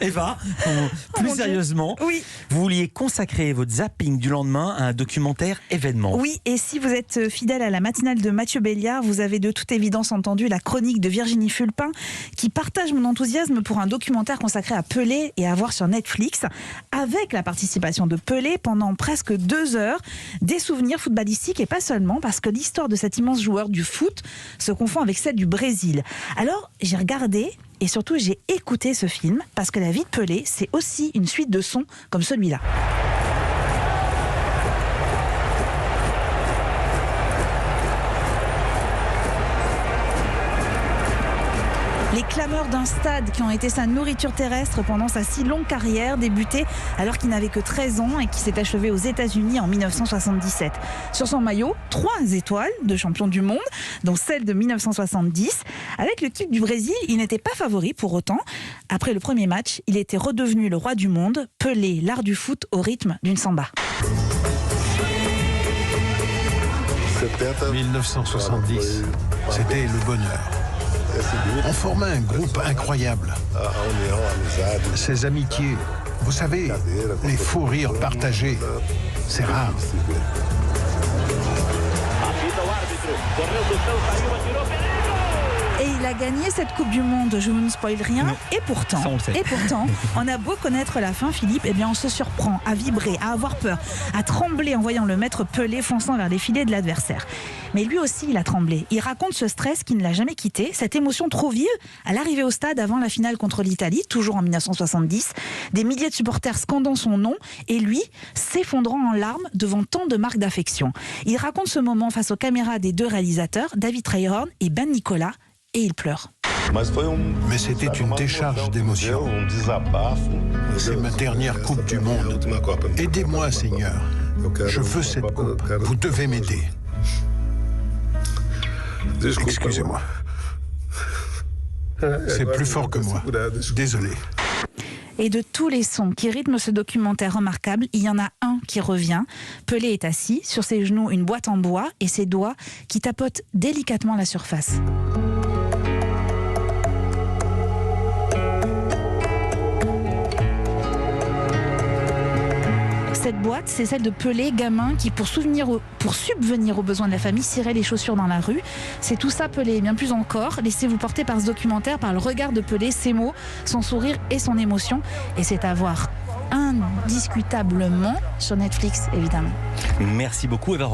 Eva, plus sérieusement, oui. Vous vouliez consacrer votre zapping du lendemain à un documentaire événement. Oui, et si vous êtes fidèle à la matinale de Mathieu Béliard, vous avez de toute évidence entendu la chronique de Virginie Fulpin qui partage mon enthousiasme pour un documentaire consacré à Pelé et à voir sur Netflix, avec la participation de Pelé pendant presque 2 heures, des souvenirs footballistiques et pas seulement, parce que l'histoire de cet immense joueur du foot se confond avec celle du Brésil. Alors, j'ai regardé et surtout j'ai écouté ce film, parce que la vie de Pelé, c'est aussi une suite de sons comme celui-là. Les clameurs d'un stade qui ont été sa nourriture terrestre pendant sa si longue carrière, débutée alors qu'il n'avait que 13 ans et qui s'est achevée aux États-Unis en 1977. Sur son maillot, 3 étoiles de champion du monde, dont celle de 1970. Avec l'équipe du Brésil, il n'était pas favori pour autant. Après le premier match, il était redevenu le roi du monde, Pelé, l'art du foot au rythme d'une samba. 1970, c'était le bonheur. On formait un groupe incroyable. Ces amitiés, vous savez, les fous rires partagés, c'est rare. Et il a gagné cette Coupe du Monde, je ne spoil rien. Et pourtant, on a beau connaître la fin, Philippe, eh bien on se surprend à vibrer, à avoir peur, à trembler en voyant le maître Pelé fonçant vers les filets de l'adversaire. Mais lui aussi, il a tremblé. Il raconte ce stress qui ne l'a jamais quitté, cette émotion trop vive à l'arrivée au stade avant la finale contre l'Italie, toujours en 1970. Des milliers de supporters scandant son nom et lui s'effondrant en larmes devant tant de marques d'affection. Il raconte ce moment face aux caméras des 2 réalisateurs, David Treihorn et Ben Nicolas, et il pleure. Mais c'était une décharge d'émotions. C'est ma dernière Coupe du Monde. Aidez-moi, Seigneur. Je veux cette coupe. Vous devez m'aider. Excusez-moi. C'est plus fort que moi. Désolé. Et de tous les sons qui rythment ce documentaire remarquable, il y en a un qui revient. Pelé est assis, sur ses genoux une boîte en bois et ses doigts qui tapotent délicatement la surface. Cette boîte, c'est celle de Pelé, gamin, qui pour subvenir aux besoins de la famille, cirait les chaussures dans la rue. C'est tout ça Pelé, et bien plus encore. Laissez-vous porter par ce documentaire, par le regard de Pelé, ses mots, son sourire et son émotion. Et c'est à voir indiscutablement sur Netflix, évidemment. Merci beaucoup, Eva.